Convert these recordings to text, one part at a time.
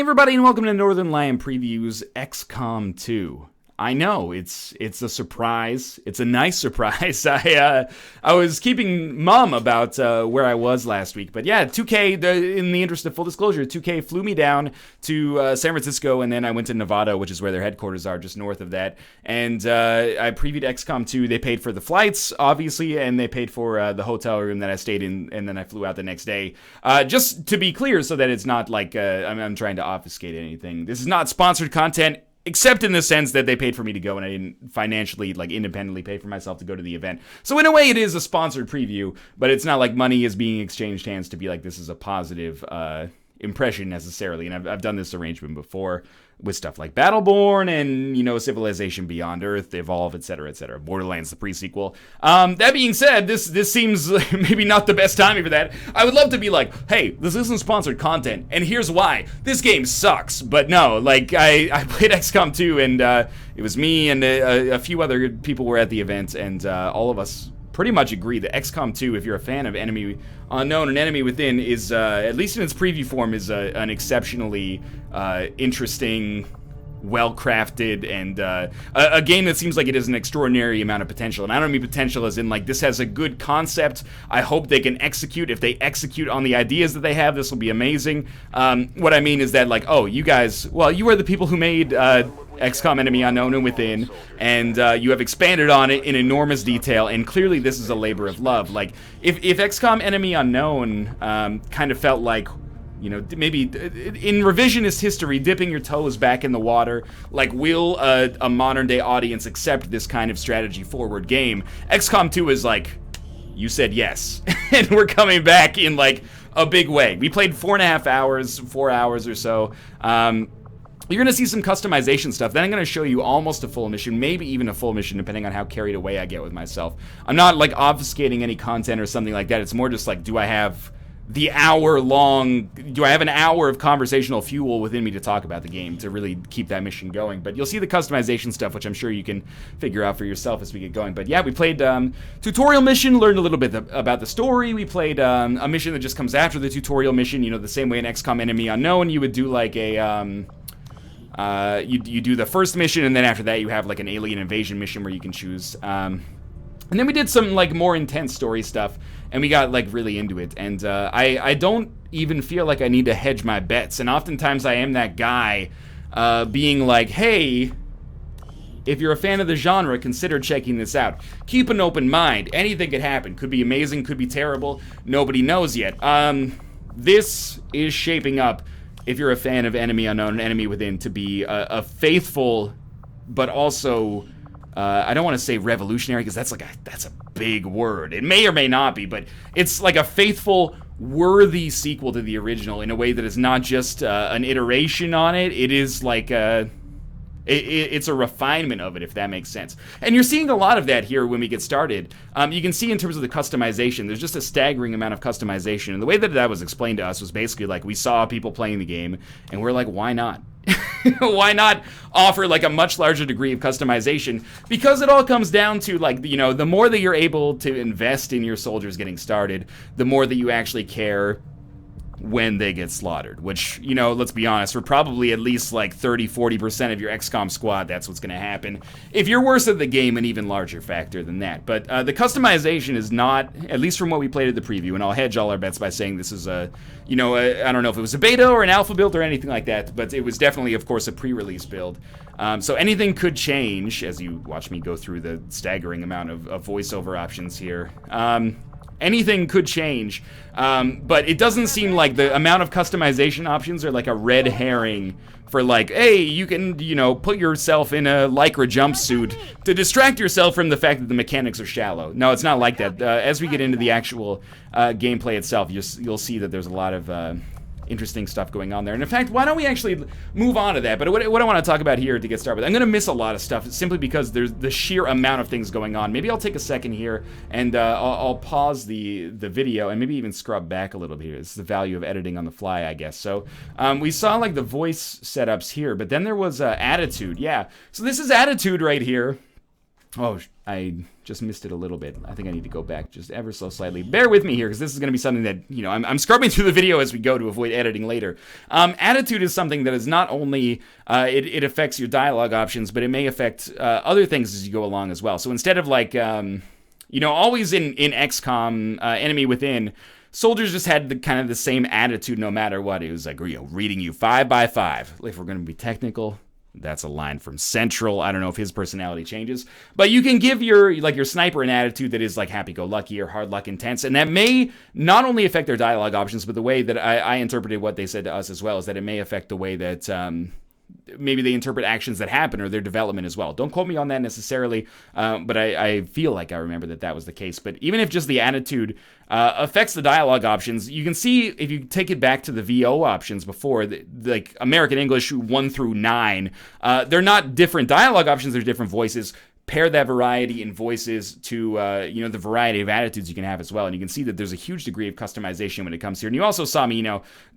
everybody, and welcome to Northernlion Previews XCOM 2. I know, it's a surprise. It's a nice surprise. I was keeping mum about where I was last week. But yeah, 2K, in the interest of full disclosure, 2K flew me down to San Francisco, and then I went to Novato, which is where their headquarters are, just north of that. And I previewed XCOM 2. They paid for the flights, obviously, and they paid for the hotel room that I stayed in, and then I flew out the next day. Just to be clear, so that it's not like I'm trying to obfuscate anything. This is not sponsored content, except in the sense that they paid for me to go and I didn't financially, independently pay for myself to go to the event. So in a way, it is a sponsored preview, but it's not like money is being exchanged hands to be like, this is a positive impression necessarily. And I've done this arrangement before with stuff like Battleborn and, Civilization Beyond Earth, Evolve, etc., etc. Borderlands, the pre-sequel. That being said, this seems maybe not the best timing for that. I would love to be like, hey, this isn't sponsored content, and here's why. This game sucks. But no, I played XCOM 2, and it was me and a few other people were at the event, and all of us pretty much agree that XCOM 2, if you're a fan of Enemy Unknown and Enemy Within, is, at least in its preview form, is an exceptionally interesting, well-crafted, and a game that seems like it has an extraordinary amount of potential. And I don't mean potential as in, this has a good concept. I hope they can execute. If they execute on the ideas that they have, this will be amazing. What I mean is that, you guys, you are the people who made XCOM Enemy Unknown and Within, and you have expanded on it in enormous detail, and clearly this is a labor of love. If XCOM Enemy Unknown kind of felt like, maybe in revisionist history, dipping your toes back in the water, will a modern-day audience accept this kind of strategy-forward game? XCOM 2 is you said yes, and we're coming back in, a big way. We played 4 hours or so. You're going to see some customization stuff. Then I'm going to show you almost a full mission, maybe even a full mission, depending on how carried away I get with myself. I'm not, obfuscating any content or something like that. It's more just, do I have an hour of conversational fuel within me to talk about the game to really keep that mission going? But you'll see the customization stuff, which I'm sure you can figure out for yourself as we get going. But yeah, we played tutorial mission, learned a little bit about the story. We played a mission that just comes after the tutorial mission, the same way in XCOM Enemy Unknown, you would do you do the first mission, and then after that you have an alien invasion mission where you can choose. And then we did some more intense story stuff, and we got really into it. And I don't even feel like I need to hedge my bets. And oftentimes I am that guy being like, hey, if you're a fan of the genre, consider checking this out. Keep an open mind. Anything could happen. Could be amazing, could be terrible. Nobody knows yet. This is shaping up, if you're a fan of Enemy Unknown and Enemy Within, to be a faithful, but also, I don't want to say revolutionary, because that's a big word. It may or may not be, but it's a faithful, worthy sequel to the original in a way that is not just an iteration on it. It is it's a refinement of it, if that makes sense. And you're seeing a lot of that here when we get started. You can see in terms of the customization, there's just a staggering amount of customization. And the way that was explained to us was basically we saw people playing the game, and we're like, why not? Why not offer a much larger degree of customization? Because it all comes down to the more that you're able to invest in your soldiers getting started, the more that you actually care when they get slaughtered, which, let's be honest, for probably at least 30-40% of your XCOM squad, that's what's going to happen. If you're worse at the game, an even larger factor than that. But the customization is not, at least from what we played at the preview, and I'll hedge all our bets by saying this is I don't know if it was a beta or an alpha build or anything like that, but it was definitely, of course, a pre-release build. So anything could change, as you watch me go through the staggering amount of voiceover options here. Anything could change, but it doesn't seem like the amount of customization options are a red herring for hey, you can, put yourself in a Lycra jumpsuit to distract yourself from the fact that the mechanics are shallow. No, it's not like that. As we get into the actual gameplay itself, you'll see that there's a lot of interesting stuff going on there. And in fact, why don't we actually move on to that? But what I want to talk about here to get started with, I'm going to miss a lot of stuff simply because there's the sheer amount of things going on. Maybe I'll take a second here and I'll pause the video and maybe even scrub back a little bit here. It's the value of editing on the fly, I guess. So we saw the voice setups here, but then there was attitude. Yeah, so this is attitude right here. Oh, I just missed it a little bit. I think I need to go back just ever so slightly. Bear with me here, because this is going to be something that, I'm scrubbing through the video as we go to avoid editing later. Attitude is something that is not only, it affects your dialogue options, but it may affect other things as you go along as well. So instead of always in XCOM, Enemy Within, soldiers just had the same attitude no matter what. It was like, reading you 5 by 5. If we're going to be technical, that's a line from Central. I don't know if his personality changes, but you can give your sniper an attitude that is like happy-go-lucky or hard luck intense, and that may not only affect their dialogue options, but the way that I interpreted what they said to us as well is that it may affect the way that maybe they interpret actions that happen or their development as well. Don't quote me on that necessarily, but I feel like I remember that was the case. But even if just the attitude affects the dialogue options, you can see if you take it back to the VO options before, like American English 1 through 9, they're not different dialogue options, they're different voices. Pair that variety in voices to the variety of attitudes you can have as well, and you can see that there's a huge degree of customization when it comes here. And you also saw me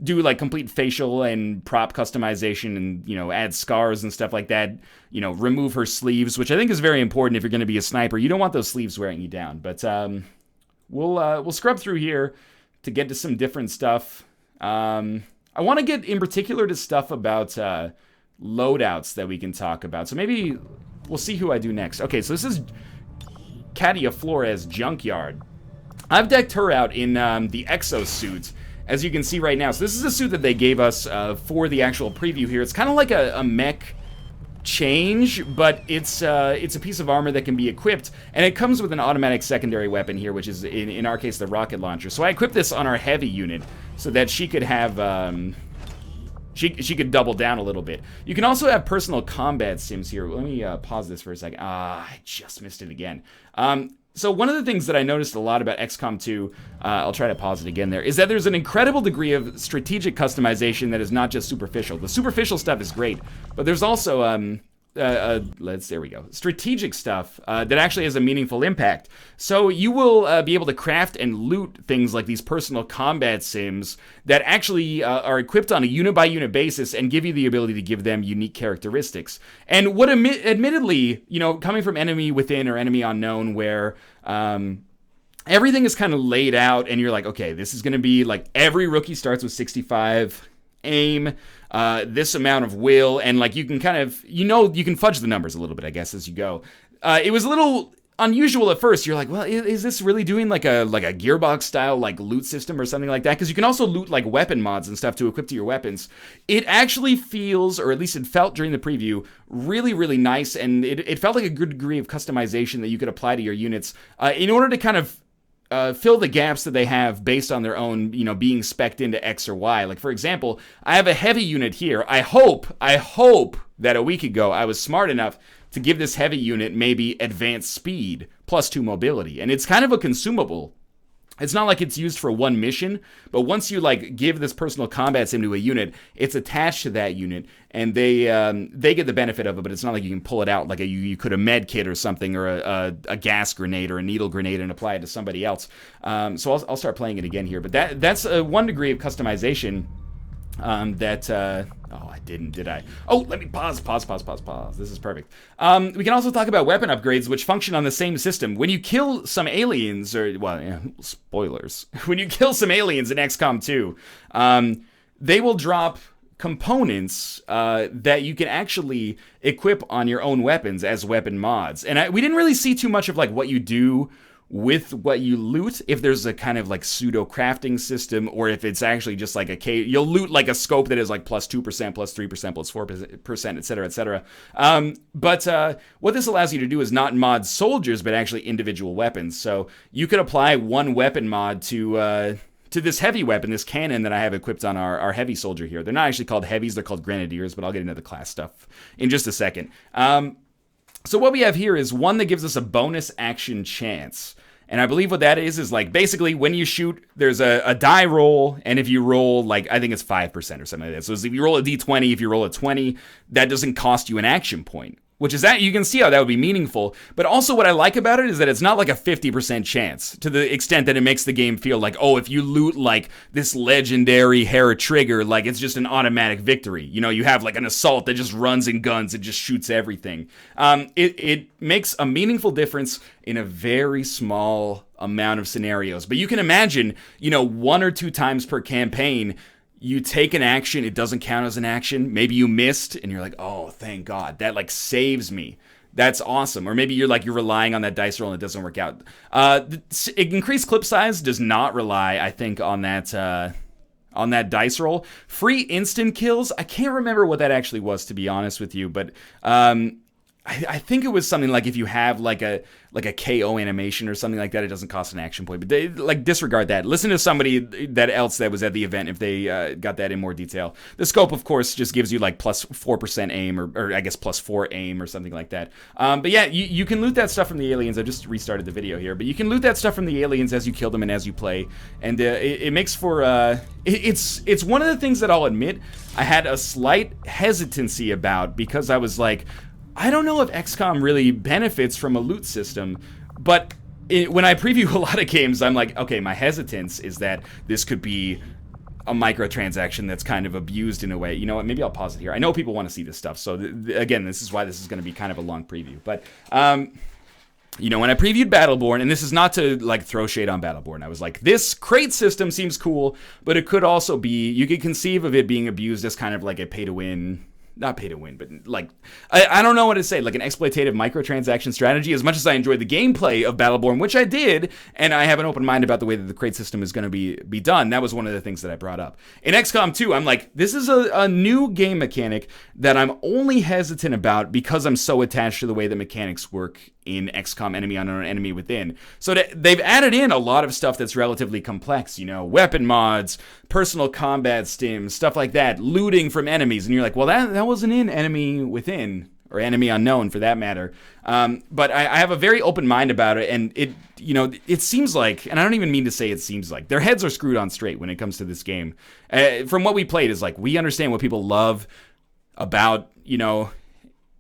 do like complete facial and prop customization and add scars and stuff like that, remove her sleeves, which I think is very important if you're going to be a sniper. You don't want those sleeves wearing you down. But we'll scrub through here to get to some different stuff. I want to get in particular to stuff about loadouts that we can talk about, so maybe we'll see who I do next. Okay, so this is Katia Flores' Junkyard. I've decked her out in the exosuit, as you can see right now. So this is a suit that they gave us for the actual preview here. It's kind of like a mech change, but it's a piece of armor that can be equipped, and it comes with an automatic secondary weapon here, which is, in our case, the rocket launcher. So I equipped this on our heavy unit so that she could have... She could double down a little bit. You can also have personal combat sims here. Let me pause this for a second. I just missed it again. So one of the things that I noticed a lot about XCOM 2, I'll try to pause it again there, is that there's an incredible degree of strategic customization that is not just superficial. The superficial stuff is great, but there's also there we go. Strategic stuff that actually has a meaningful impact. So you will be able to craft and loot things like these personal combat sims that actually are equipped on a unit-by-unit basis and give you the ability to give them unique characteristics. And what admittedly, coming from Enemy Within or Enemy Unknown, where everything is kind of laid out and you're like, okay, this is going to be like every rookie starts with 65 aim, this amount of will, and like you can kind of, you can fudge the numbers a little bit, I guess, as you go. It was a little unusual at first. You're like, well, is this really doing like a Gearbox style like loot system or something like that? Because you can also loot like weapon mods and stuff to equip to your weapons. It actually feels, or at least it felt during the preview, really, really nice, and it felt like a good degree of customization that you could apply to your units in order to kind of fill the gaps that they have based on their own, being spec'd into X or Y. Like, for example, I have a heavy unit here. I hope that a week ago I was smart enough to give this heavy unit maybe advanced speed plus 2 mobility. And it's kind of a consumable. It's not like it's used for one mission, but once you like give this personal combat sim to a unit, it's attached to that unit, and they get the benefit of it. But it's not like you can pull it out like you could a med kit or something, or a gas grenade or a needle grenade and apply it to somebody else. So I'll start playing it again here. But that's one degree of customization oh, I didn't, did I? Oh, let me pause. This is perfect. We can also talk about weapon upgrades, which function on the same system. When you kill some aliens, spoilers. When you kill some aliens in XCOM 2, they will drop components that you can actually equip on your own weapons as weapon mods. And we didn't really see too much of like what you do with what you loot, if there's a kind of like pseudo crafting system, or if it's actually just like you'll loot like a scope that is like plus 2%, plus 3%, plus 4%, etc., etc. But what this allows you to do is not mod soldiers, but actually individual weapons. So you could apply one weapon mod to this heavy weapon, this cannon that I have equipped on our heavy soldier here. They're not actually called heavies, they're called grenadiers, but I'll get into the class stuff in just a second. So what we have here is one that gives us a bonus action chance. And I believe what that is like basically when you shoot, there's a die roll, and if you roll, like, I think it's 5% or something like that. So if you roll a d20, if you roll a 20, that doesn't cost you an action point. which is that you can see how that would be meaningful. But also what I like about it is that it's not like a 50% chance, to the extent that it makes the game feel like, oh, if you loot like this legendary hair trigger, like it's just an automatic victory. You know, you have like an assault that just runs in guns and just shoots everything. It makes a meaningful difference in a very small amount of scenarios. But you can imagine, you know, 1 or 2 times per campaign, you take an action, it doesn't count as an action. Maybe you missed, and you're like, oh, thank God. That, like, saves me. That's awesome. Or maybe you're relying on that dice roll and it doesn't work out. Increased clip size does not rely, I think, on that dice roll. Free instant kills, I can't remember what that actually was, to be honest with you, but I think it was something like if you have like a KO animation or something like that, it doesn't cost an action point. But they, like, disregard that. Listen to somebody else that was at the event if they got that in more detail. The scope, of course, just gives you like plus 4% aim, or I guess plus 4 aim or something like that. But yeah, you can loot that stuff from the aliens. I just restarted the video here, but you can loot that stuff from the aliens as you kill them and as you play, and it makes for it's one of the things that I'll admit I had a slight hesitancy about, because I was like, I don't know if XCOM really benefits from a loot system, but when I preview a lot of games, I'm like, okay, my hesitance is that this could be a microtransaction that's kind of abused in a way. You know what, maybe I'll pause it here. I know people want to see this stuff, so again, this is why this is going to be kind of a long preview. But, you know, when I previewed Battleborn, and this is not to, like, throw shade on Battleborn, I was like, this crate system seems cool, but it could also be, you could conceive of it being abused as kind of like a pay-to-win, not pay to win, but like, I don't know what to say, like an exploitative microtransaction strategy. As much as I enjoyed the gameplay of Battleborn, which I did, and I have an open mind about the way that the crate system is going to be done, that was one of the things that I brought up. In XCOM 2, I'm like, this is a new game mechanic that I'm only hesitant about because I'm so attached to the way the mechanics work in XCOM Enemy Unknown, Enemy Within. So they've added in a lot of stuff that's relatively complex, you know, weapon mods, personal combat stims, stuff like that, looting from enemies, and you're like, well, that wasn't in Enemy Within, or Enemy Unknown for that matter. But I have a very open mind about it, and it, you know, it seems like, and I don't even mean to say it seems like, their heads are screwed on straight when it comes to this game. From what we played, is like, we understand what people love about, you know,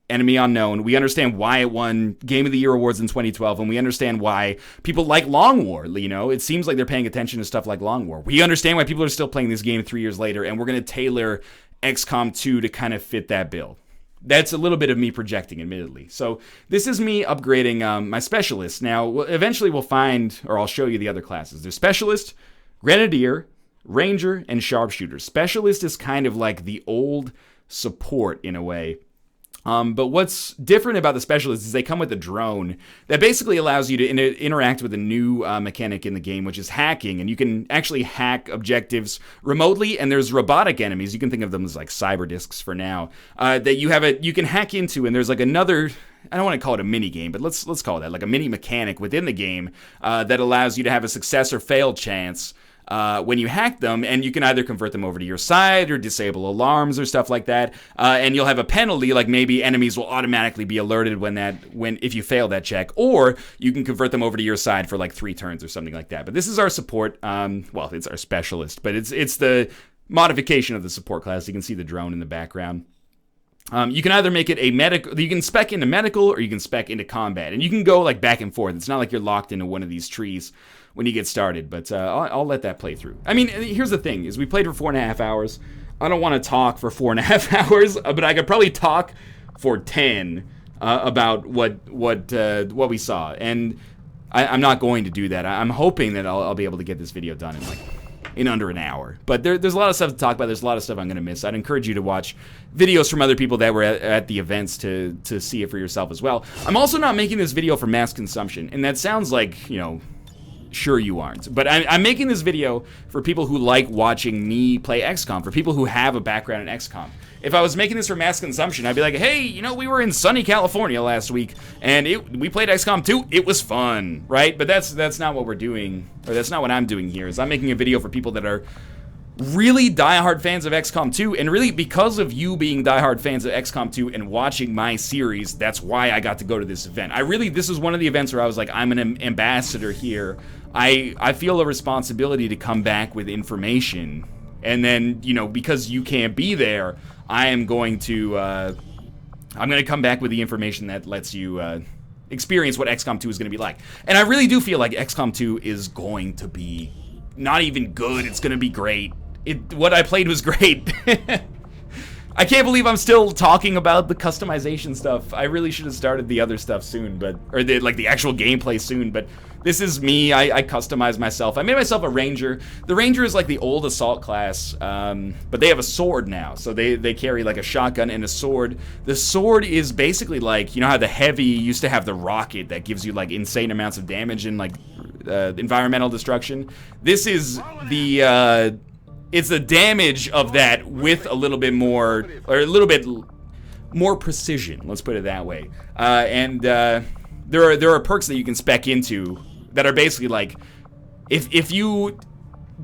Enemy Unknown. We understand why it won Game of the Year awards in 2012, and we understand why people like Long War. You know, it seems like they're paying attention to stuff like Long War. We understand why people are still playing this game 3 years later, and we're going to tailor XCOM 2 to kind of fit that bill. That's a little bit of me projecting, admittedly. So this is me upgrading my specialist. Now, eventually we'll find, or I'll show you the other classes. There's Specialist, Grenadier, Ranger, and Sharpshooter. Specialist is kind of like the old support in a way. But what's different about the Specialists is they come with a drone that basically allows you to interact with a new mechanic in the game, which is hacking. And you can actually hack objectives remotely, and there's robotic enemies. You can think of them as like cyber discs for now, that you can hack into, and there's like another, I don't want to call it a mini game, but let's call it that, like a mini mechanic within the game that allows you to have a success or fail chance when you hack them, and you can either convert them over to your side or disable alarms or stuff like that, and you'll have a penalty, like maybe enemies will automatically be alerted if you fail that check, or you can convert them over to your side for like 3 turns or something like that. But this is our support, well, it's our specialist, but it's the modification of the support class. You can see the drone in the background. You can either make it a medical, you can spec into medical, or you can spec into combat, and you can go like back and forth. It's not like you're locked into one of these trees when you get started, but I'll let that play through. I mean, here's the thing, is we played for 4.5 hours. I don't want to talk for 4.5 hours, but I could probably talk for 10 about what we saw, and I'm not going to do that. I'm hoping that I'll be able to get this video done in under an hour. But there's a lot of stuff to talk about. There's a lot of stuff I'm going to miss. I'd encourage you to watch videos from other people that were at the events to see it for yourself as well. I'm also not making this video for mass consumption, and that sounds like, you know, sure you aren't. But I'm making this video for people who like watching me play XCOM, for people who have a background in XCOM. If I was making this for mass consumption, I'd be like, hey, you know, we were in sunny California last week, and we played XCOM 2. It was fun, right? But that's not what we're doing, or that's not what I'm doing here. Is I'm making a video for people that are really diehard fans of XCOM 2, and really because of you being diehard fans of XCOM 2 and watching my series, that's why I got to go to this event. This is one of the events where I was like, I'm an ambassador here. I feel a responsibility to come back with information, and then, you know, because you can't be there, I am going to I'm going to come back with the information that lets you experience what XCOM 2 is going to be like. And I really do feel like XCOM 2 is going to be not even good. It's going to be great. What I played was great. I can't believe I'm still talking about the customization stuff. I really should have started the other stuff soon, or the actual gameplay soon, but this is me. I customized myself. I made myself a ranger. The ranger is like the old assault class, but they have a sword now. So they carry like a shotgun and a sword. The sword is basically like, you know how the heavy used to have the rocket that gives you like insane amounts of damage and like environmental destruction. This is it's the damage of that with a little bit more, or a little bit more precision. Let's put it that way. There are perks that you can spec into that are basically like, if you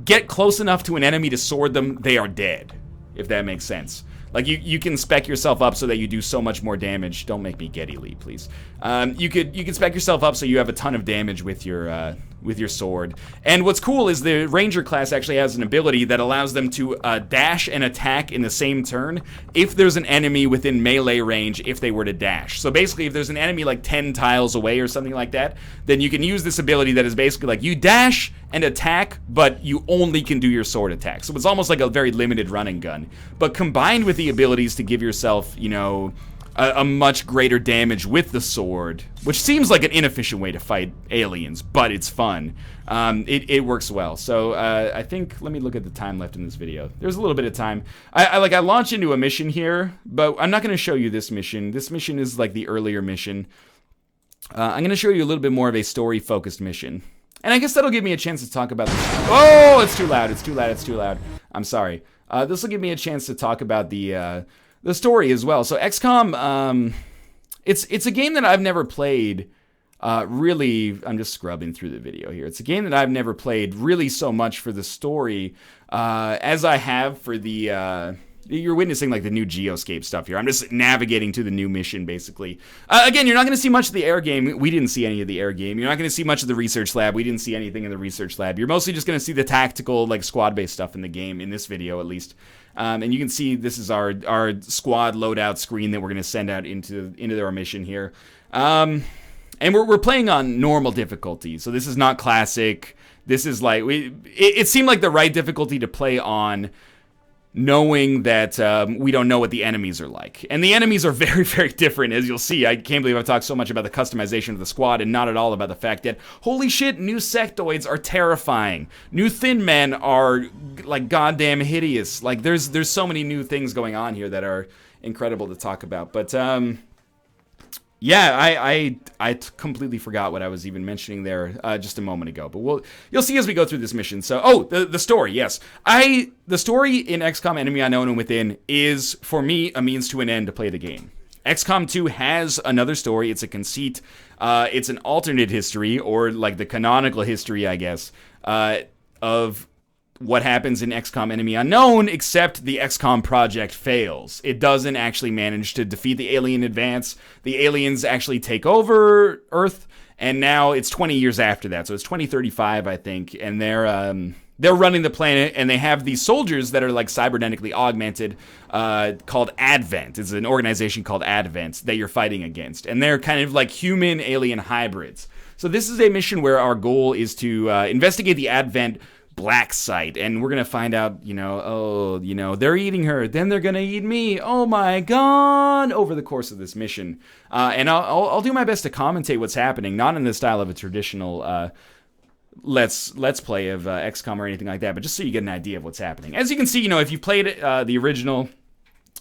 get close enough to an enemy to sword them, they are dead. If that makes sense. Like you can spec yourself up so that you do so much more damage. Don't make me get elite, please. You can spec yourself up so you have a ton of damage with your sword. And what's cool is the ranger class actually has an ability that allows them to dash and attack in the same turn if there's an enemy within melee range if they were to dash. So basically, if there's an enemy like 10 tiles away or something like that, then you can use this ability that is basically like you dash and attack, but you only can do your sword attack. So it's almost like a very limited running gun. But combined with the abilities to give yourself, you know, a much greater damage with the sword, which seems like an inefficient way to fight aliens, but it's fun. It works well. So I think, let me look at the time left in this video. There's a little bit of time. I launch into a mission here, but I'm not going to show you this mission. This mission is like the earlier mission. I'm going to show you a little bit more of a story-focused mission. And I guess that'll give me a chance to talk about this. Oh, it's too loud, it's too loud, it's too loud. I'm sorry. This will give me a chance to talk about the story as well. So XCOM, it's a game that I've never played. Really, I'm just scrubbing through the video here. It's a game that I've never played really so much for the story as I have for the. You're witnessing like the new Geoscape stuff here. I'm just navigating to the new mission, basically. Again, you're not going to see much of the air game. We didn't see any of the air game. You're not going to see much of the research lab. We didn't see anything in the research lab. You're mostly just going to see the tactical, like squad-based stuff in the game, in this video at least. And you can see this is our squad loadout screen that we're going to send out into our mission here. And we're playing on normal difficulty, so this is not classic. This is like it seemed like the right difficulty to play on, knowing that we don't know what the enemies are like. And the enemies are very, very different, as you'll see. I can't believe I've talked so much about the customization of the squad and not at all about the fact that, holy shit, new sectoids are terrifying. New Thin Men are, like, goddamn hideous. Like, there's so many new things going on here that are incredible to talk about. But, yeah, I completely forgot what I was even mentioning there just a moment ago. But you'll see as we go through this mission. So, the story, yes. The story in XCOM Enemy Unknown and Within is, for me, a means to an end to play the game. XCOM 2 has another story. It's a conceit. It's an alternate history, or like the canonical history, I guess, of what happens in XCOM Enemy Unknown, except the XCOM project fails. It doesn't actually manage to defeat the alien advance. The aliens actually take over Earth, and now it's 20 years after that. So it's 2035, I think, and they're running the planet, and they have these soldiers that are like cybernetically augmented, called Advent. It's an organization called Advent that you're fighting against, and they're kind of like human-alien hybrids. So this is a mission where our goal is to investigate the Advent black site, and we're gonna find out, they're eating her, then they're gonna eat me, oh my god, over the course of this mission. And I'll do my best to commentate what's happening, not in the style of a traditional let's play of XCOM or anything like that, but just so you get an idea of what's happening. As you can see, if you've played the original,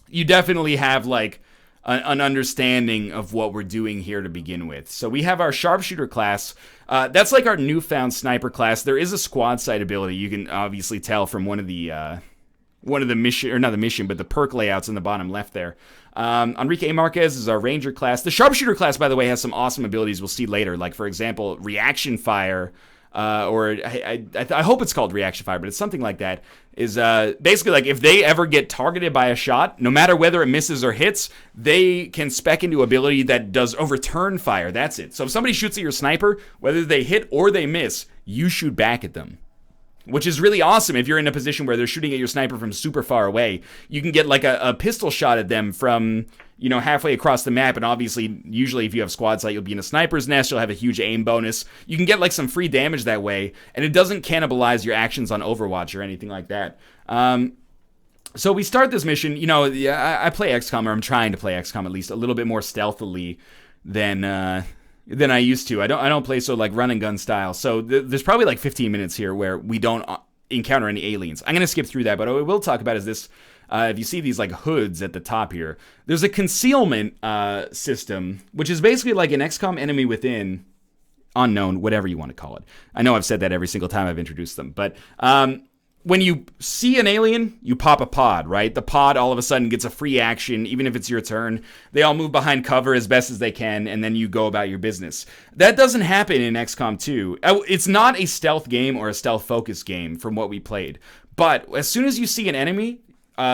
you definitely have like an understanding of what we're doing here to begin with. So we have our sharpshooter class. That's like our newfound sniper class. There is a squad sight ability. You can obviously tell from one of the mission, or not the mission, but the perk layouts in the bottom left there. Enrique Marquez is our ranger class. The sharpshooter class, by the way, has some awesome abilities we'll see later. Like, for example, reaction fire. Or I hope it's called reaction fire, but it's something like that, is basically like if they ever get targeted by a shot, no matter whether it misses or hits, they can spec into ability that does overturn fire. That's it. So if somebody shoots at your sniper, whether they hit or they miss, you shoot back at them. Which is really awesome if you're in a position where they're shooting at your sniper from super far away. You can get like a pistol shot at them from, halfway across the map, and obviously, usually if you have squad sight, you'll be in a sniper's nest, you'll have a huge aim bonus. You can get, like, some free damage that way, and it doesn't cannibalize your actions on Overwatch or anything like that. So we start this mission, I play XCOM, or I'm trying to play XCOM at least, a little bit more stealthily than I used to. I don't play so, like, run and gun style. So there's probably, like, 15 minutes here where we don't encounter any aliens. I'm going to skip through that, but what I will talk about is this. If you see these, like, hoods at the top here, there's a concealment system, which is basically like an XCOM enemy within, unknown, whatever you want to call it. I know I've said that every single time I've introduced them, but when you see an alien, you pop a pod, right? The pod all of a sudden gets a free action, even if it's your turn. They all move behind cover as best as they can, and then you go about your business. That doesn't happen in XCOM 2. It's not a stealth game or a stealth-focused game from what we played. But as soon as you see an enemy,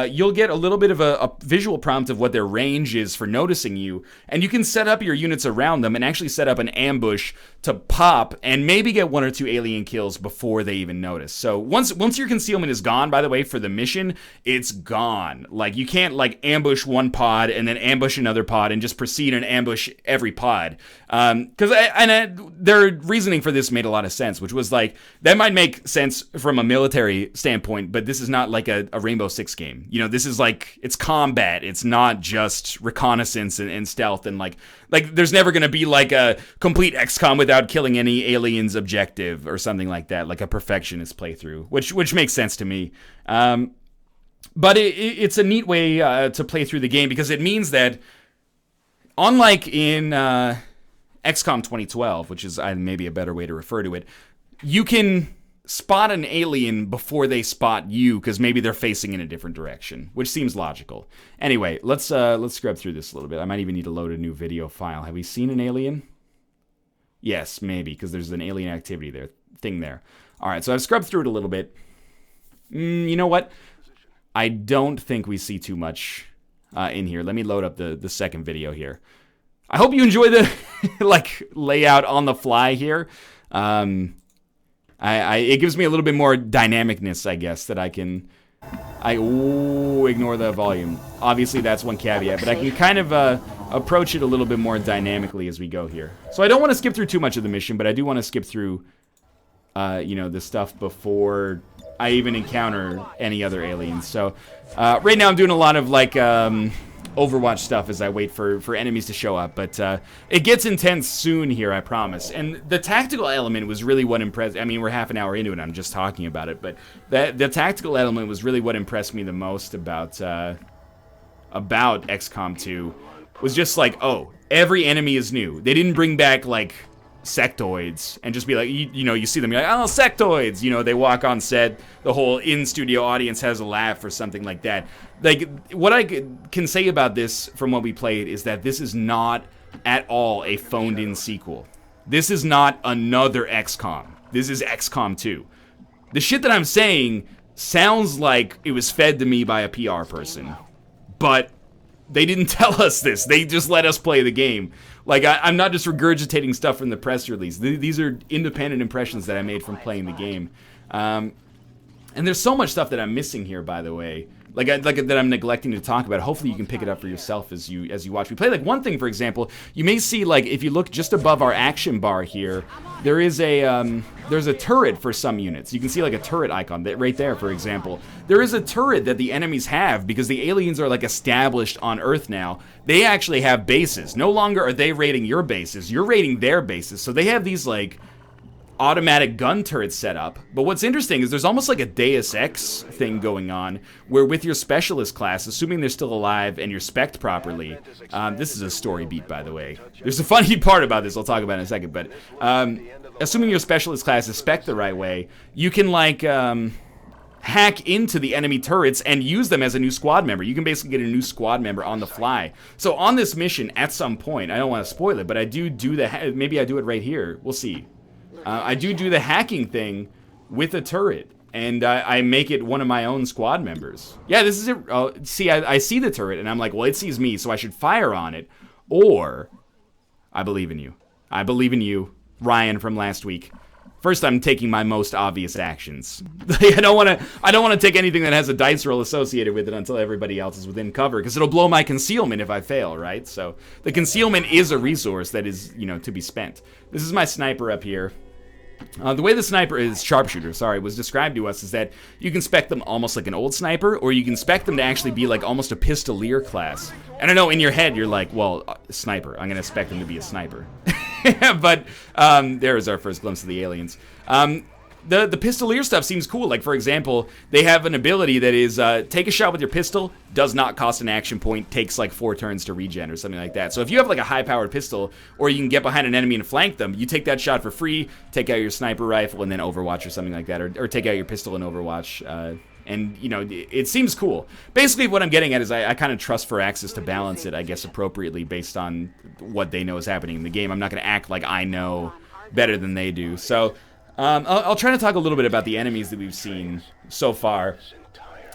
you'll get a little bit of a visual prompt of what their range is for noticing you, and you can set up your units around them and actually set up an ambush to pop and maybe get 1 or 2 alien kills before they even notice. So once your concealment is gone, by the way, for the mission, it's gone. Like, you can't, like, ambush one pod and then ambush another pod and just proceed and ambush every pod. Their reasoning for this made a lot of sense, which was like, that might make sense from a military standpoint, but this is not like a Rainbow Six game. This is like, it's combat. It's not just reconnaissance and stealth, and like there's never going to be like a complete XCOM without killing any aliens objective or something like that, like a perfectionist playthrough, which makes sense to me. But it's a neat way to play through the game, because it means that, unlike in XCOM 2012, which is maybe a better way to refer to it, you can spot an alien before they spot you, because maybe they're facing in a different direction, which seems logical. Anyway, let's scrub through this a little bit. I might even need to load a new video file. Have we seen an alien? Yes, maybe, because there's an alien activity thing there. All right, so I've scrubbed through it a little bit. You know what? I don't think we see too much in here. Let me load up the second video here. I hope you enjoy the like layout on the fly here. It gives me a little bit more dynamicness, I guess, that I can. Ignore the volume. Obviously, that's one caveat, but I can kind of approach it a little bit more dynamically as we go here. So I don't want to skip through too much of the mission, but I do want to skip through, the stuff before I even encounter any other aliens. So right now I'm doing a lot of like Overwatch stuff as I wait for enemies to show up, but it gets intense soon here, I promise. And the tactical element was really what impressed. I mean, we're half an hour into it, I'm just talking about it, but the tactical element was really what impressed me the most about XCOM 2. Was just like, oh, every enemy is new. They didn't bring back like sectoids and just be like, you see them, you're like, oh, sectoids, they walk on set, the whole in-studio audience has a laugh or something like that. Like, what I can say about this from what we played is that this is not at all a phoned-in sequel. This is not another XCOM. This is XCOM 2. The shit that I'm saying sounds like it was fed to me by a PR person, but they didn't tell us this. They just let us play the game. Like, I'm not just regurgitating stuff from the press release. These are independent impressions that I made from playing the game. And there's so much stuff that I'm missing here, by the way. Like that I'm neglecting to talk about. Hopefully you can pick it up for yourself as you watch. We play like one thing, for example. You may see, like, if you look just above our action bar here, there is there's a turret for some units. You can see like a turret icon right there, for example. There is a turret that the enemies have because the aliens are like established on Earth now. They actually have bases. No longer are they raiding your bases. You're raiding their bases. So they have these like automatic gun turrets set up. But what's interesting is there's almost like a Deus Ex thing going on, where with your specialist class, assuming they're still alive and you're spec'd properly, this is a story beat, by the way. There's a funny part about this I'll talk about in a second, but assuming your specialist class is spec'd the right way, you can like hack into the enemy turrets and use them as a new squad member. You can basically get a new squad member on the fly. So on this mission, at some point, I don't want to spoil it, but I do maybe I do it right here. We'll see. I do the hacking thing with a turret, and I make it one of my own squad members. Yeah, this is it. See, I see the turret, and I'm like, well, it sees me, so I should fire on it. Or, I believe in you. I believe in you, Ryan from last week. First, I'm taking my most obvious actions. I don't want to take anything that has a dice roll associated with it until everybody else is within cover, because it'll blow my concealment if I fail, right? So the concealment is a resource that is, to be spent. This is my sniper up here. The way the sniper is sharpshooter, was described to us is that you can spec them almost like an old sniper, or you can spec them to actually be like almost a pistolier class. And I know in your head you're like, well, sniper. I'm gonna spec them to be a sniper. But there's our first glimpse of the aliens. The pistolier stuff seems cool. Like, for example, they have an ability that is take a shot with your pistol, does not cost an action point, takes like 4 turns to regen or something like that. So if you have like a high-powered pistol, or you can get behind an enemy and flank them, you take that shot for free, take out your sniper rifle, and then Overwatch or something like that, or take out your pistol and Overwatch. And, it seems cool. Basically, what I'm getting at is I kind of trust Firaxis to balance it, I guess, appropriately based on what they know is happening in the game. I'm not going to act like I know better than they do. So I'll try to talk a little bit about the enemies that we've seen so far.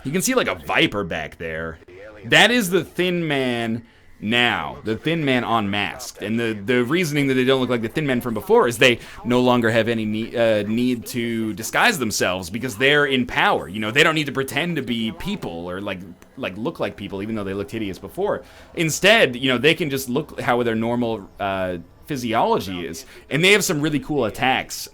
You can see like a Viper back there. That is the Thin Man now. The Thin Man unmasked. And the reasoning that they don't look like the Thin Man from before is they no longer have any need to disguise themselves because they're in power. They don't need to pretend to be people or like look like people, even though they looked hideous before. Instead, they can just look how their normal physiology is, and they have some really cool attacks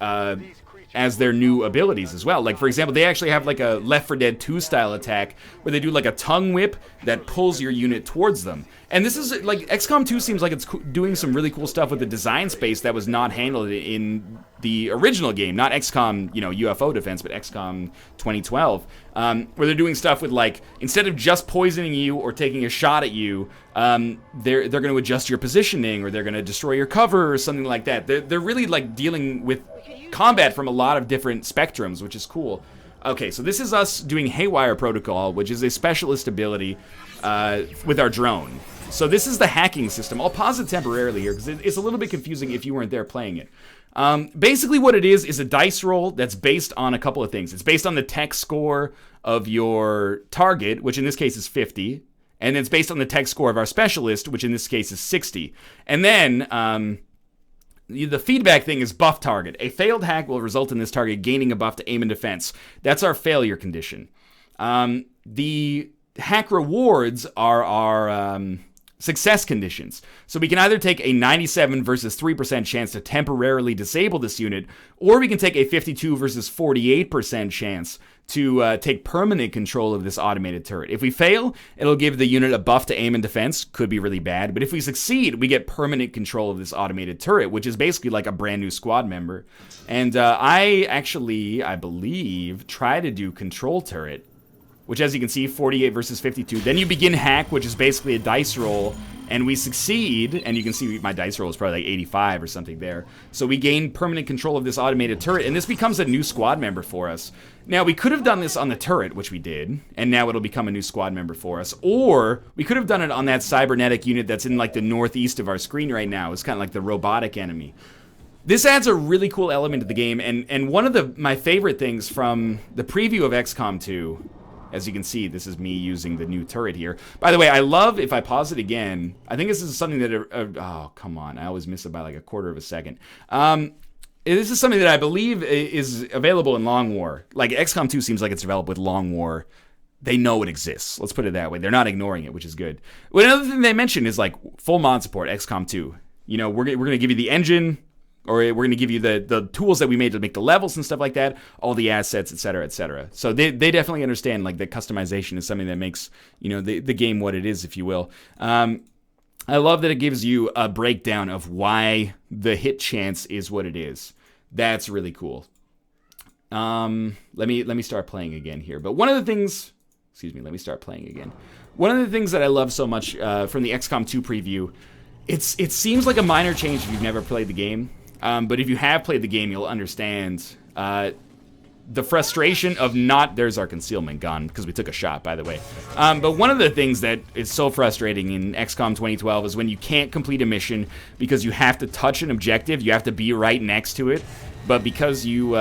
as their new abilities as well. Like, for example, they actually have like a Left 4 Dead 2 style attack where they do like a tongue whip that pulls your unit towards them. And this is like XCOM 2 seems like it's doing some really cool stuff with the design space that was not handled in the original game, not XCOM, UFO Defense, but XCOM 2012, where they're doing stuff with like, instead of just poisoning you or taking a shot at you, they're going to adjust your positioning, or they're going to destroy your cover or something like that. They're really like dealing with combat from a lot of different spectrums, which is cool. Okay, so this is us doing Haywire Protocol, which is a specialist ability with our drone. So this is the hacking system. I'll pause it temporarily here because it's a little bit confusing if you weren't there playing it. Basically what it is a dice roll that's based on a couple of things. It's based on the tech score of your target, which in this case is 50, and it's based on the tech score of our specialist, which in this case is 60. And then the feedback thing is buff target. A failed hack will result in this target gaining a buff to aim and defense. That's our failure condition. The hack rewards are our success conditions. So we can either take a 97 versus 3% chance to temporarily disable this unit, or we can take a 52 versus 48% chance to take permanent control of this automated turret. If we fail, it'll give the unit a buff to aim and defense. Could be really bad, but if we succeed, we get permanent control of this automated turret, which is basically like a brand new squad member. And I believe, try to do control turret, which, as you can see, 48 versus 52. Then you begin hack, which is basically a dice roll, and we succeed, and you can see my dice roll is probably like 85 or something there. So we gain permanent control of this automated turret, and this becomes a new squad member for us. Now, we could have done this on the turret, which we did, and now it'll become a new squad member for us. Or we could have done it on that cybernetic unit that's in like the northeast of our screen right now. It's kind of like the robotic enemy. This adds a really cool element to the game, and one of my favorite things from the preview of XCOM 2, as you can see, this is me using the new turret here. By the way, I love, if I pause it again, I think this is something that, oh, come on, I always miss it by like a quarter of a second. This is something that I believe is available in Long War. Like, XCOM 2 seems like it's developed with Long War. They know it exists. Let's put it that way. They're not ignoring it, which is good. But another thing they mentioned is like full mod support, XCOM 2. We're going to give you the engine, or we're going to give you the tools that we made to make the levels and stuff like that, all the assets, et cetera, et cetera. So they definitely understand like that customization is something that makes, the game what it is, if you will. I love that it gives you a breakdown of why the hit chance is what it is. That's really cool. Let me start playing again here. But one of the things, let me start playing again. One of the things that I love so much from the XCOM 2 preview, it seems like a minor change if you've never played the game. But if you have played the game, you'll understand the frustration of there's our concealment gone, because we took a shot, by the way. But one of the things that is so frustrating in XCOM 2012 is when you can't complete a mission because you have to touch an objective, you have to be right next to it, but because you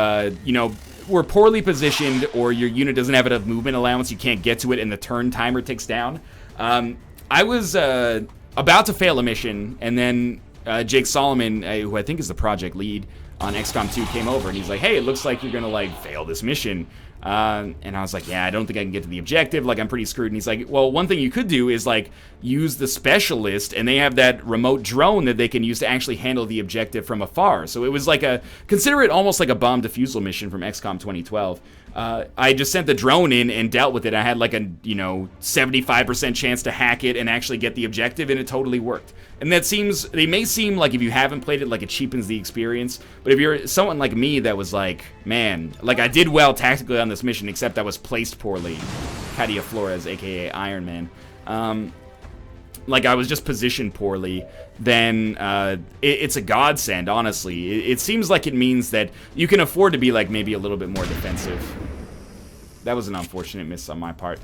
were poorly positioned or your unit doesn't have enough movement allowance, you can't get to it and the turn timer ticks down. I was about to fail a mission, and then Jake Solomon, who I think is the project lead, on XCOM 2 came over, and he's like, hey, it looks like you're gonna, like, fail this mission. And I was like, yeah, I don't think I can get to the objective, like, I'm pretty screwed. And he's like, well, one thing you could do is, like, use the specialist, and they have that remote drone that they can use to actually handle the objective from afar. So it was like consider it almost like a bomb defusal mission from XCOM 2012. I just sent the drone in and dealt with it. I had like a, 75% chance to hack it and actually get the objective, and it totally worked. And they may seem like, if you haven't played it, like it cheapens the experience, but if you're someone like me that was like, man, like I did well tactically on this mission, except I was placed poorly, Katia Flores, aka Iron Man, like I was just positioned poorly, then it's a godsend, honestly. It seems like it means that you can afford to be like maybe a little bit more defensive. That was an unfortunate miss on my part.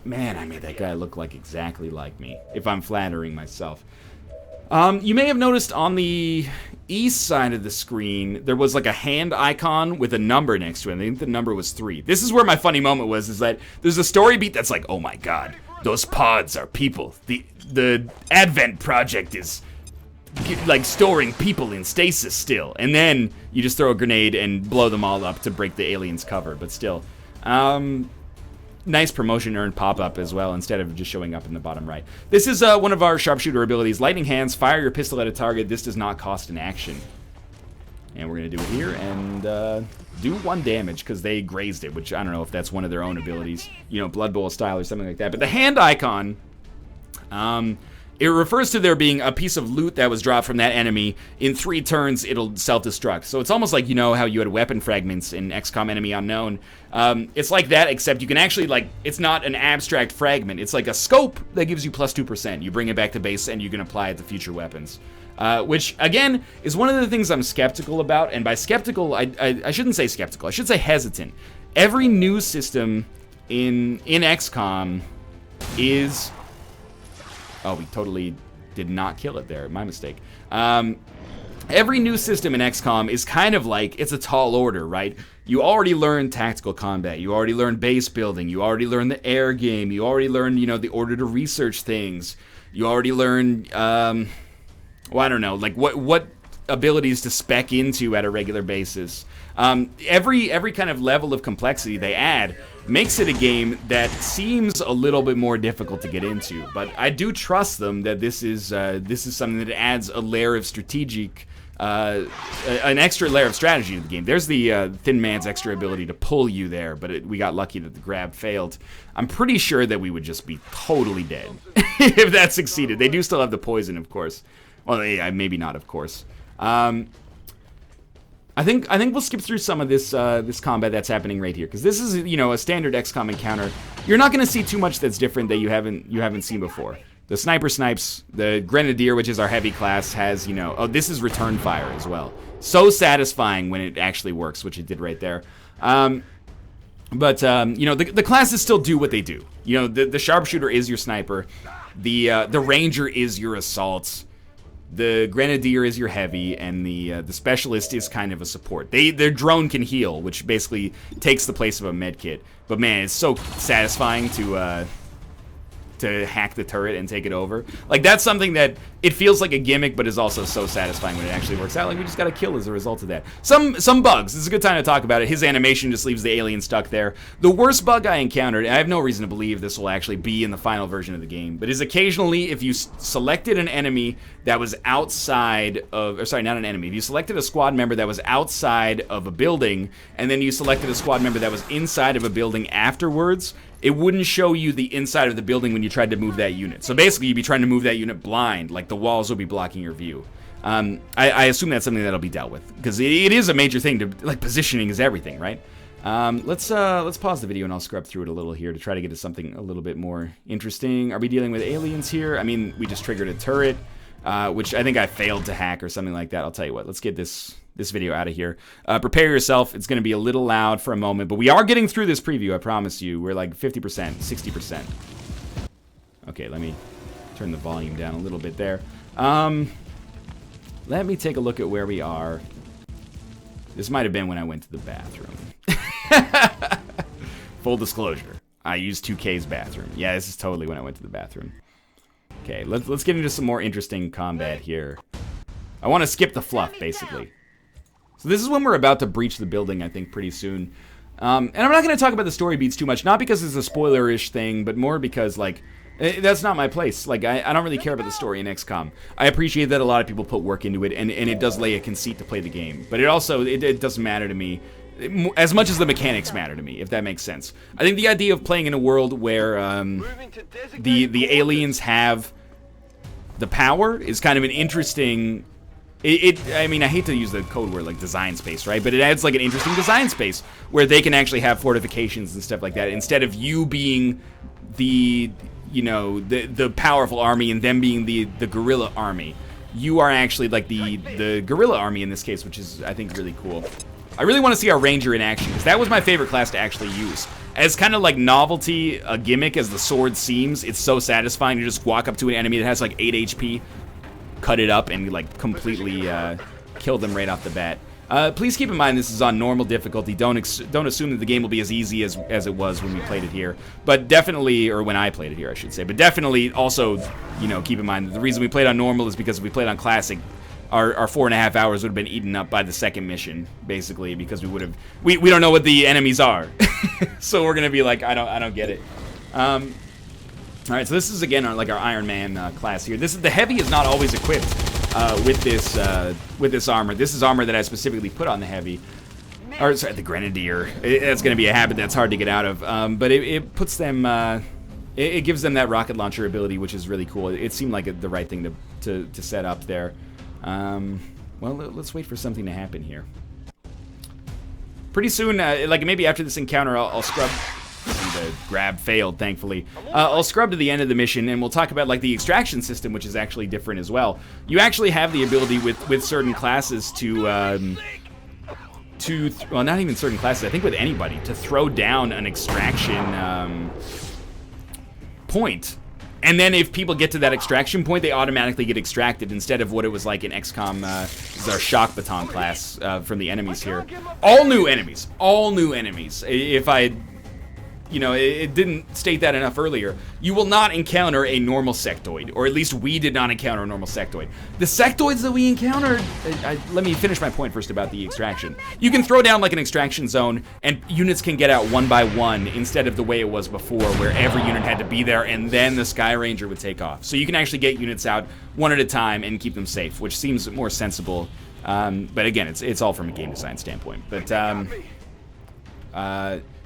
Man, I made that guy look like exactly like me, if I'm flattering myself. You may have noticed on the east side of the screen, there was like a hand icon with a number next to it. I think the number was 3. This is where my funny moment was, is that there's a story beat that's like, oh my god, those pods are people. The Advent Project is like storing people in stasis still. And then you just throw a grenade and blow them all up to break the aliens' cover, but still. Nice promotion earned pop-up as well, instead of just showing up in the bottom right. This is one of our sharpshooter abilities. Lightning hands, fire your pistol at a target. This does not cost an action. And we're going to do it here and do 1 damage because they grazed it, which I don't know if that's one of their own abilities. Blood Bowl style or something like that. But the hand icon, it refers to there being a piece of loot that was dropped from that enemy. In 3 turns, it'll self-destruct. So it's almost like, how you had weapon fragments in XCOM Enemy Unknown. It's like that, except you can actually, like, it's not an abstract fragment. It's like a scope that gives you plus 2%. You bring it back to base, and you can apply it to future weapons. Which, again, is one of the things I'm skeptical about. And by skeptical, I shouldn't say skeptical. I should say hesitant. Every new system in XCOM is... Oh, we totally did not kill it there. My mistake. Every new system in XCOM is kind of like, it's a tall order, right? You already learned tactical combat. You already learned base building. You already learned the air game. You already learned, the order to research things. You already learned, well, I don't know, like what abilities to spec into at a regular basis. Every kind of level of complexity they add makes it a game that seems a little bit more difficult to get into, but I do trust them that this is something that adds a layer of strategic, an extra layer of strategy to the game. There's the Thin Man's extra ability to pull you there, but we got lucky that the grab failed. I'm pretty sure that we would just be totally dead if that succeeded. They do still have the poison, of course. Well, yeah, maybe not, of course. I think we'll skip through some of this combat that's happening right here, because this is a standard XCOM encounter. You're not going to see too much that's different that you haven't seen before. The sniper snipes, the grenadier, which is our heavy class, has oh, this is return fire as well. So satisfying when it actually works, which it did right there. But the classes still do what they do. The sharpshooter is your sniper, the ranger is your assault. The grenadier is your heavy, and the specialist is kind of a support. Their drone can heal, which basically takes the place of a med kit. But man, it's so satisfying to hack the turret and take it over. Like, that's something that it feels like a gimmick, but is also so satisfying when it actually works out. Like, we just got a kill as a result of that. Some bugs. This is a good time to talk about it. His animation just leaves the alien stuck there. The worst bug I encountered, and I have no reason to believe this will actually be in the final version of the game, but is occasionally if you selected an enemy that was outside of, or sorry, not an enemy. If you selected a squad member that was outside of a building, and then you selected a squad member that was inside of a building afterwards, it wouldn't show you the inside of the building when you tried to move that unit. So basically, you'd be trying to move that unit blind, like the walls will be blocking your view. I assume that's something that'll be dealt with, because it is a major thing to, like, positioning is everything, right? Let's pause the video and I'll scrub through it a little here to try to get to something a little bit more interesting. Are we dealing with aliens here? I mean, we just triggered a turret, which I think I failed to hack or something like that. I'll tell you what, let's get this video out of here. Prepare yourself. It's going to be a little loud for a moment, but we are getting through this preview, I promise you. We're like 50%, 60%. Okay, let me turn the volume down a little bit there. Let me take a look at where we are. This might have been when I went to the bathroom. Full disclosure, I used 2K's bathroom. Yeah, this is totally when I went to the bathroom. Okay, let's get into some more interesting combat here. I want to skip the fluff, basically. So this is when we're about to breach the building, I think, pretty soon. And I'm not going to talk about the story beats too much, not because it's a spoiler-ish thing, but more because, like, that's not my place. Like, I don't really care about the story in XCOM. I appreciate that a lot of people put work into it, and it does lay a conceit to play the game. But it also, it doesn't matter to me as much as the mechanics matter to me, if that makes sense. I think the idea of playing in a world where the aliens have the power is kind of an interesting... I mean, I hate to use the code word like design space, right? But it adds like an interesting design space where they can actually have fortifications and stuff like that instead of you being the, you know, the powerful army and them being the guerrilla army. You are actually like the guerrilla army in this case, which is, I think, really cool. I really want to see our ranger in action because that was my favorite class to actually use. As kind of like novelty, a gimmick as the sword seems, it's so satisfying to just walk up to an enemy that has like 8 HP, cut it up, and like completely kill them right off the bat. Please keep in mind this is on normal difficulty. Don't assume that the game will be as easy as it was when we played it here. But definitely, or when I played it here, I should say. But definitely also, you know, keep in mind that the reason we played on normal is because if we played on classic, our 4.5 hours would have been eaten up by the second mission, basically, because we don't know what the enemies are. So we're gonna be like, I don't get it. All right, so this is again our Iron Man class here. The heavy is not always equipped with this armor. This is armor that I specifically put on the heavy, or sorry, the grenadier. That's going to be a habit that's hard to get out of. But it puts them, it gives them that rocket launcher ability, which is really cool. It seemed like the right thing to set up there. Well, let's wait for something to happen here. Pretty soon, like maybe after this encounter, I'll scrub. The grab failed, thankfully. I'll scrub to the end of the mission, and we'll talk about like the extraction system, which is actually different as well. You actually have the ability with certain classes to well, not even certain classes, I think with anybody, to throw down an extraction point. And then if people get to that extraction point, they automatically get extracted instead of what it was like in XCOM, this is our shock baton class from the enemies here. All new enemies. All new enemies. If I... You know, it didn't state that enough earlier. You will not encounter a normal sectoid, or at least we did not encounter a normal sectoid. The sectoids that we encountered, let me finish my point first about the extraction. You can throw down like an extraction zone, and units can get out one by one instead of the way it was before, where every unit had to be there, and then the Sky Ranger would take off. So you can actually get units out one at a time and keep them safe, which seems more sensible. But again, it's all from a game design standpoint. But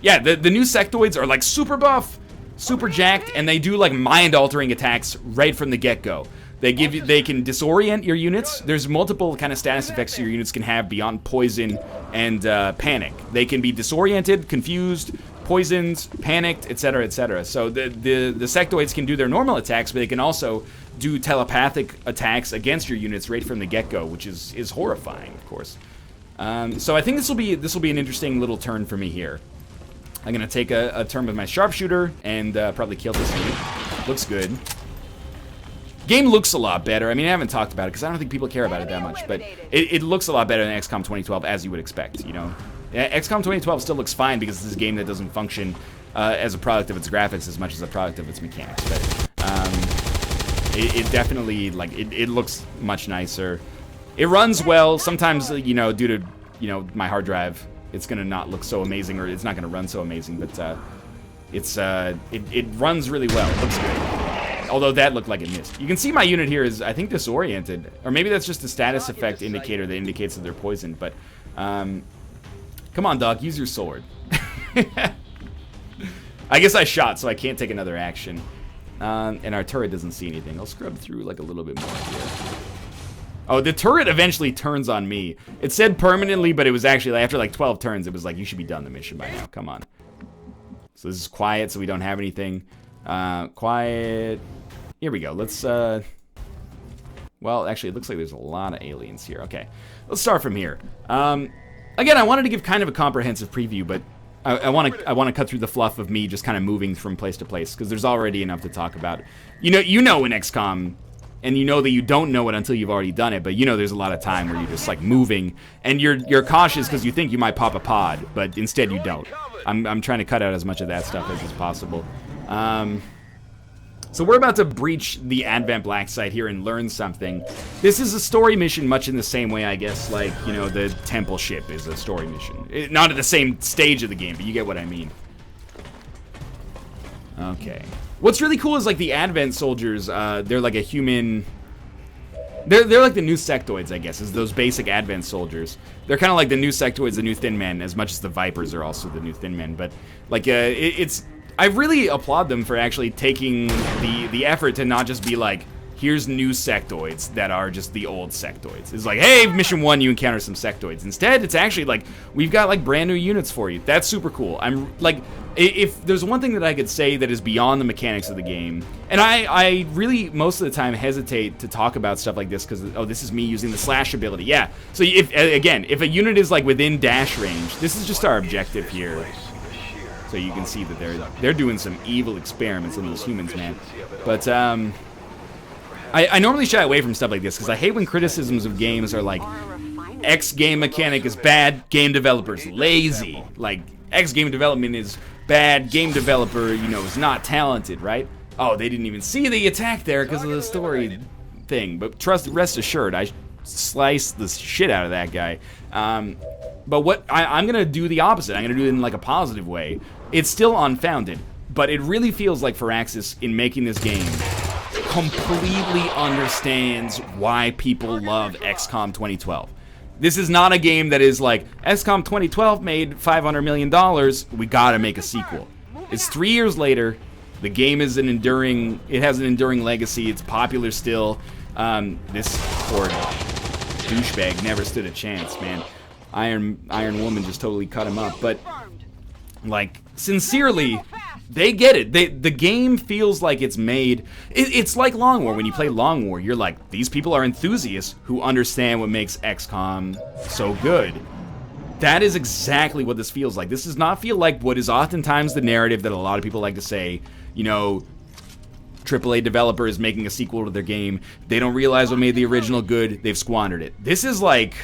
yeah, the new sectoids are like super buff, super jacked, and they do like mind-altering attacks right from the get-go. They can disorient your units. There's multiple kind of status effects your units can have beyond poison and panic. They can be disoriented, confused, poisoned, panicked, etc., etc. So the sectoids can do their normal attacks, but they can also do telepathic attacks against your units right from the get-go, which is horrifying, of course. So I think this will be an interesting little turn for me here. I'm gonna take a turn with my sharpshooter and probably kill this unit. Looks good. Game looks a lot better. I mean, I haven't talked about it because I don't think people care about it that much, but it looks a lot better than XCOM 2012, as you would expect, you know? XCOM 2012 still looks fine because this is a game that doesn't function as a product of its graphics as much as a product of its mechanics, but it definitely, like, it looks much nicer. It runs well. Sometimes, you know, due to, you know, my hard drive, it's gonna not look so amazing, or it's not gonna run so amazing, but it runs really well. It looks good. Although that looked like it missed. You can see my unit here is, I think, disoriented, or maybe that's just a status effect indicator that indicates that they're poisoned. But come on, dog, use your sword. I guess I shot, so I can't take another action. And our turret doesn't see anything. I'll scrub through like a little bit more here. Oh, the turret eventually turns on me. It said permanently, but it was actually, after like 12 turns, it was like, you should be done the mission by now. Come on. So this is quiet, so we don't have anything. Quiet. Here we go. Let's, well, actually, it looks like there's a lot of aliens here. Okay. Let's start from here. Again, I wanted to give kind of a comprehensive preview, but I want to cut through the fluff of me just kind of moving from place to place, because there's already enough to talk about. You know in XCOM, and you know that you don't know it until you've already done it, but you know there's a lot of time where you're just like moving, and you're cautious because you think you might pop a pod, but instead you don't. I'm trying to cut out as much of that stuff as is possible. So we're about to breach the Advent Black site here and learn something. This is a story mission much in the same way, I guess, like, you know, the temple ship is a story mission. Not at the same stage of the game, but you get what I mean. Okay. What's really cool is, like, the Advent soldiers, they're like a human... They're like the new sectoids, I guess, is those basic Advent soldiers. They're kind of like the new sectoids, the new Thin Men, as much as the Vipers are also the new Thin Men. But, like, I really applaud them for actually taking the effort to not just be like, here's new sectoids that are just the old sectoids. It's like, hey, mission 1, you encounter some sectoids. Instead, it's actually like, we've got like brand new units for you. That's super cool. I'm like, if there's one thing that I could say that is beyond the mechanics of the game, and I really most of the time hesitate to talk about stuff like this because, oh, this is me using the slash ability. Yeah, so if a unit is like within dash range, this is just our objective here. So you can see that they're doing some evil experiments on those humans, man. But I normally shy away from stuff like this because I hate when criticisms of games are like, X game mechanic is bad, game developer's lazy. Like, X game development is bad, game developer, you know, is not talented, right? Oh, they didn't even see the attack there because of the story thing. But rest assured, I sliced the shit out of that guy. But what I'm gonna do the opposite. I'm gonna do it in like a positive way. It's still unfounded, but it really feels like Firaxis, in making this game, completely understands why people love XCOM 2012. This is not a game that is like, XCOM 2012 made $500 million, we gotta make a sequel. It's 3 years later, the game is it has an enduring legacy, it's popular still. This poor douchebag never stood a chance, man. Iron Woman just totally cut him up, but like, sincerely, they get it. The game feels like it's made... It's like Long War. When you play Long War, you're like, these people are enthusiasts who understand what makes XCOM so good. That is exactly what this feels like. This does not feel like what is oftentimes the narrative that a lot of people like to say, you know, AAA developer is making a sequel to their game. They don't realize what made the original good. They've squandered it. This is like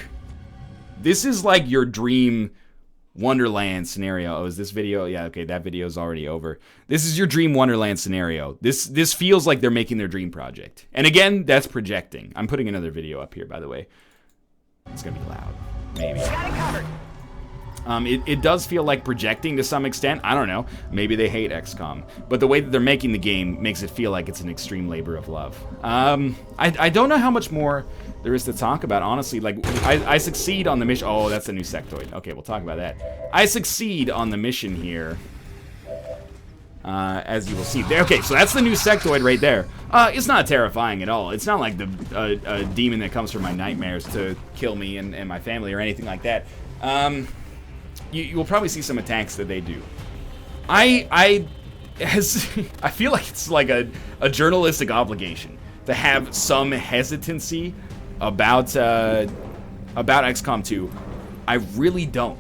your dream... Wonderland scenario. Oh, is this video? Yeah, okay, that video is already over. This is your dream Wonderland scenario. This feels like they're making their dream project. And again, that's projecting. I'm putting another video up here, by the way. It's gonna be loud. Maybe. It does feel like projecting to some extent. I don't know. Maybe they hate XCOM. But the way that they're making the game makes it feel like it's an extreme labor of love. I don't know how much more there is to talk about, honestly. Like, I succeed on the mission. Oh, that's a new sectoid. Okay, we'll talk about that. I succeed on the mission here. As you will see. Okay, so that's the new sectoid right there. It's not terrifying at all. It's not like a demon that comes from my nightmares to kill me and my family or anything like that. You will probably see some attacks that they do. I feel like it's like a journalistic obligation to have some hesitancy about XCOM 2. I really don't.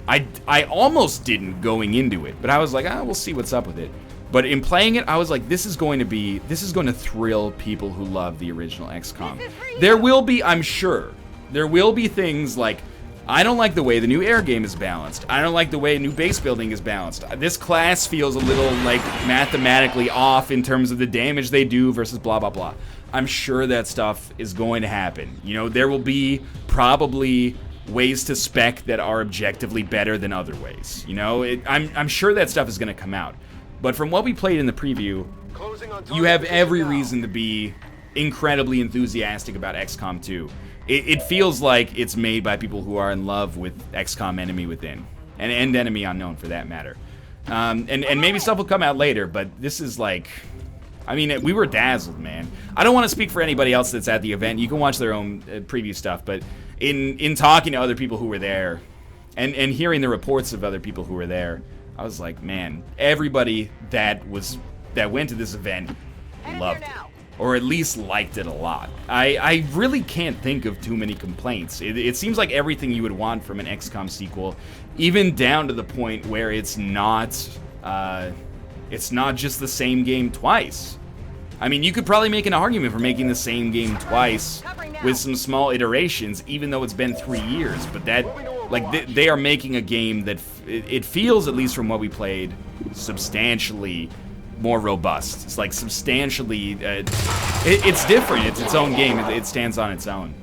I almost didn't going into it, but I was like, we'll see what's up with it. But in playing it, I was like, this is going to thrill people who love the original XCOM. There will be, I'm sure, there will be things like, I don't like the way the new air game is balanced. I don't like the way new base building is balanced. This class feels a little, like, mathematically off in terms of the damage they do versus blah, blah, blah. I'm sure that stuff is going to happen. You know, there will be probably ways to spec that are objectively better than other ways. You know, I'm sure that stuff is going to come out. But from what we played in the preview, you have every reason to be incredibly enthusiastic about XCOM 2. It feels like it's made by people who are in love with XCOM Enemy Within, and Enemy Unknown for that matter. And maybe stuff will come out later, but this is like, I mean, we were dazzled, man. I don't want to speak for anybody else that's at the event. You can watch their own preview stuff, but in talking to other people who were there, and hearing the reports of other people who were there, I was like, man, everybody that went to this event loved it. Or at least liked it a lot. I really can't think of too many complaints. It seems like everything you would want from an XCOM sequel, even down to the point where it's not just the same game twice. I mean, you could probably make an argument for making the same game twice with some small iterations, even though it's been 3 years. But that, like, they are making a game that it feels, at least from what we played, substantially more robust. It's like substantially, it's different. It's its own game. It stands on its own.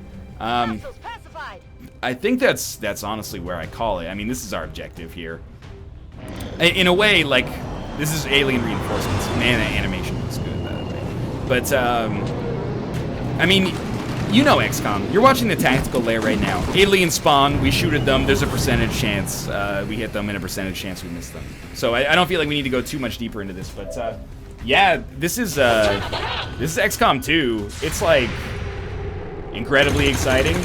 I think that's honestly where I call it. I mean, this is our objective here. In a way, like, this is alien reinforcements. Man, that animation looks good, by the way. But, I mean, you know XCOM. You're watching the tactical layer right now. Aliens spawn, we shoot at them, there's a percentage chance we hit them and a percentage chance we miss them. So I don't feel like we need to go too much deeper into this, but, yeah, this is XCOM 2. It's, like, incredibly exciting.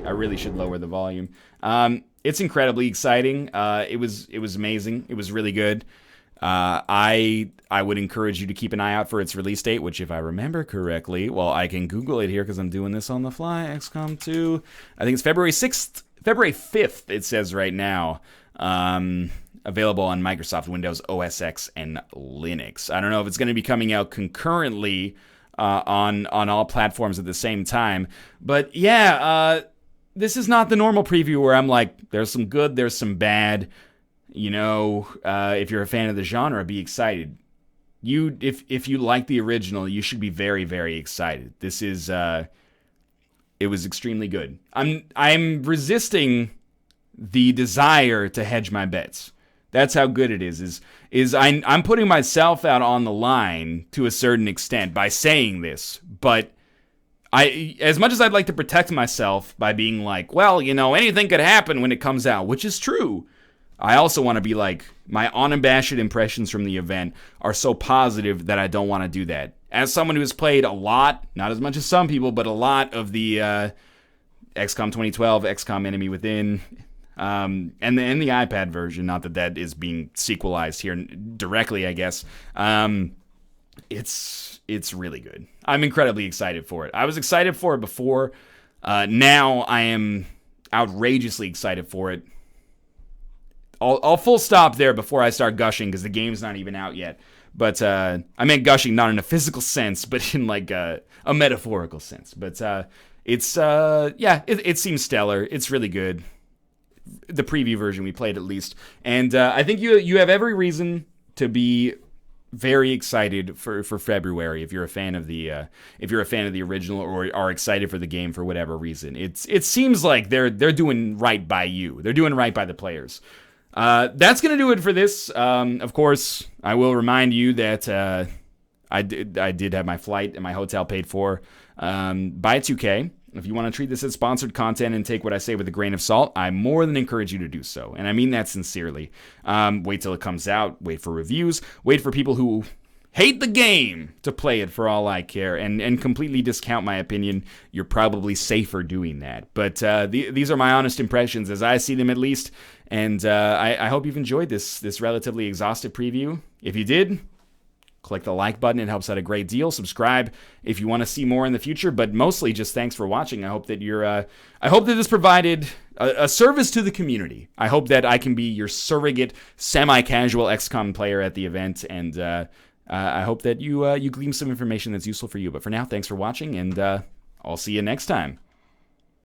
I really should lower the volume. It's incredibly exciting. It was amazing. It was really good. I would encourage you to keep an eye out for its release date, which, if I remember correctly, well, I can Google it here because I'm doing this on the fly. XCOM 2. I think it's February 6th, February 5th. It says right now. Available on Microsoft Windows, OS X, and Linux. I don't know if it's going to be coming out concurrently on all platforms at the same time, but yeah. This is not the normal preview where I'm like, there's some good, there's some bad. You know, if you're a fan of the genre, be excited. If you like the original, you should be very, very excited. This is, it was extremely good. I'm resisting the desire to hedge my bets. That's how good it is I'm putting myself out on the line to a certain extent by saying this, but as much as I'd like to protect myself by being like, well, you know, anything could happen when it comes out, which is true. I also want to be like, my unabashed impressions from the event are so positive that I don't want to do that. As someone who has played a lot, not as much as some people, but a lot of the XCOM 2012, XCOM Enemy Within, and the iPad version, not that is being sequelized here directly, I guess. It's really good. I'm incredibly excited for it. I was excited for it before. Now I am outrageously excited for it. I'll full stop there before I start gushing because the game's not even out yet. But I meant gushing not in a physical sense, but in like a metaphorical sense. But it seems stellar. It's really good. The preview version we played, at least, and I think you have every reason to be very excited for February if you're a fan of the original or are excited for the game for whatever reason. It seems like they're doing right by you. They're doing right by the players. That's gonna do it for this. Of course, I will remind you that I did have my flight and my hotel paid for by 2K. If you want to treat this as sponsored content and take what I say with a grain of salt, I more than encourage you to do so. And I mean that sincerely. Wait till it comes out. Wait for reviews. Wait for people who hate the game to play it for all I care and completely discount my opinion. You're probably safer doing that. But these are my honest impressions as I see them, at least. And I hope you've enjoyed this relatively exhaustive preview. If you did, click the like button. It helps out a great deal. Subscribe if you want to see more in the future, but mostly just thanks for watching. I hope that I hope that this provided a service to the community. I hope that I can be your surrogate, semi-casual XCOM player at the event, and I hope that you glean some information that's useful for you. But for now, thanks for watching, and I'll see you next time.